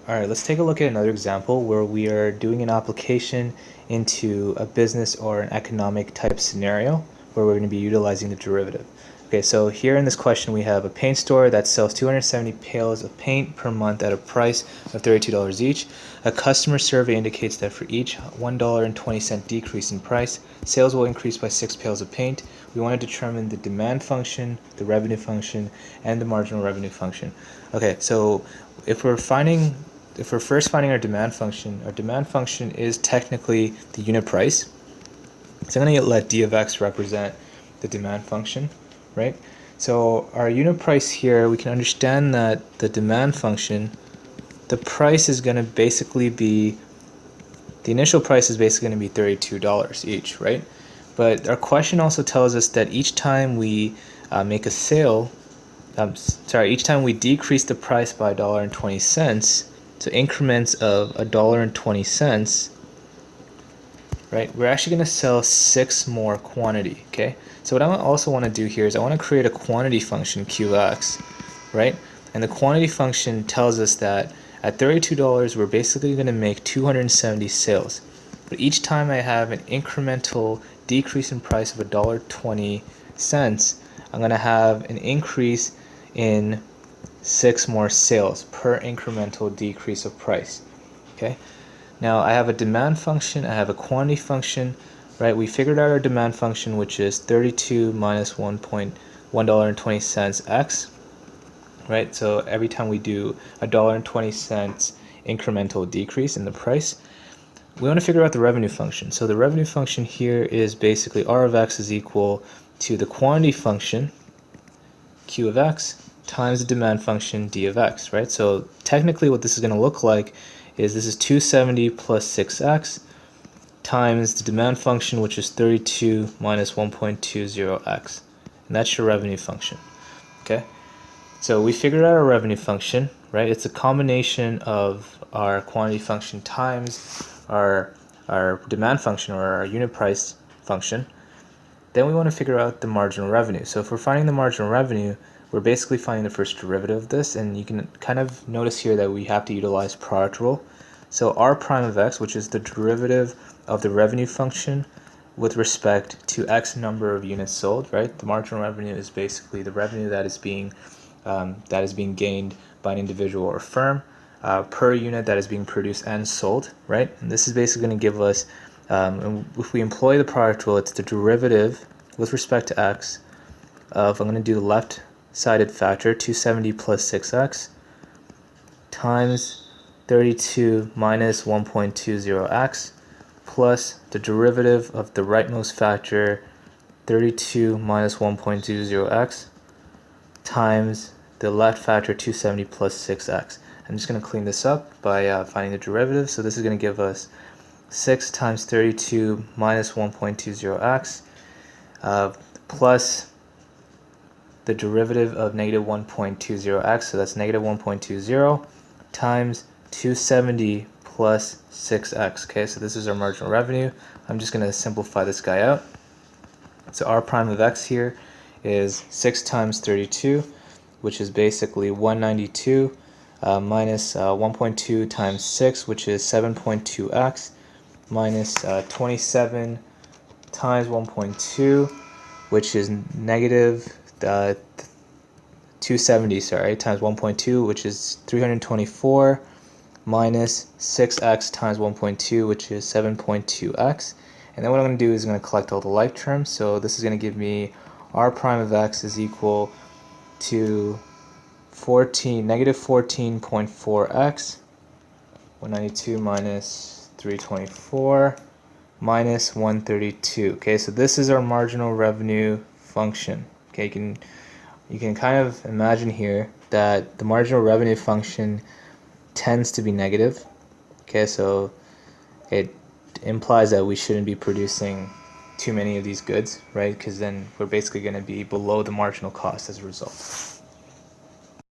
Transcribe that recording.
Alright, let's take a look at another example where we are doing an application into a business or an economic type scenario where we're going to be utilizing the derivative. Okay, so here in this question we have a paint store that sells 270 pails of paint per month at a price of $32 each. A customer survey indicates that for each $1.20 decrease in price, sales will increase by 6 pails of paint. We want to determine the demand function, the revenue function, and the marginal revenue function. Okay, so if we're first finding our demand function is technically the unit price. So I'm going to let d of x represent the demand function, right? So our unit price here, we can understand that the demand function, the price is going to basically be, the initial price is basically going to be $32 each, right? But our question also tells us that each time we make a sale, each time we decrease the price by $1.20, so increments of $1.20, right, we're actually going to sell 6 more quantity, okay? So what I also want to do here is I want to create a quantity function, qx, right? And the quantity function tells us that at $32, we're basically going to make 270 sales. But each time I have an incremental decrease in price of $1.20, I'm going to have an increase in 6 more sales per incremental decrease of price. Okay. Now I have a demand function, I have a quantity function, right? We figured out our demand function, which is 32 minus $1.20 x, right? So every time we do $1.20 incremental decrease in the price, we want to figure out the revenue function. So the revenue function here is basically r of x is equal to the quantity function, q of x, times the demand function, d of x, right? So technically what this is going to look like is this is 270 plus 6x times the demand function, which is 32 minus 1.20x. And that's your revenue function, okay? So we figured out our revenue function, right? It's a combination of our quantity function times our demand function, or our unit price function. Then we want to figure out the marginal revenue. So if we're finding the marginal revenue, we're basically finding the first derivative of this, and you can kind of notice here that we have to utilize product rule. So r prime of x, which is the derivative of the revenue function with respect to x number of units sold, right? The marginal revenue is basically the revenue that is being gained by an individual or firm per unit that is being produced and sold, right? And this is basically going to give us, if we employ the product rule, it's the derivative with respect to x of, I'm going to do the left-sided factor, 270 plus 6x times 32 minus 1.20x plus the derivative of the rightmost factor, 32 minus 1.20x times the left factor, 270 plus 6x. I'm just going to clean this up by finding the derivative. So this is going to give us 6 times 32 minus 1.20x plus the derivative of negative 1.20x, so that's negative 1.20 times 270 plus 6x. Okay, so this is our marginal revenue. I'm just going to simplify this guy out. So r prime of x here is 6 times 32, which is basically 192 minus 1.2 times 6, which is 7.2x, minus 27 times 1.2, which is negative 270, times 1.2, which is 324, minus 6x times 1.2, which is 7.2x. And then what I'm going to do is I'm going to collect all the like terms. So this is going to give me r prime of x is equal to negative 14.4x, 192 minus 324, minus 132. Okay, so this is our marginal revenue function. Okay, you can kind of imagine here that the marginal revenue function tends to be negative. Okay, so it implies that we shouldn't be producing too many of these goods, right? Because then we're basically going to be below the marginal cost as a result.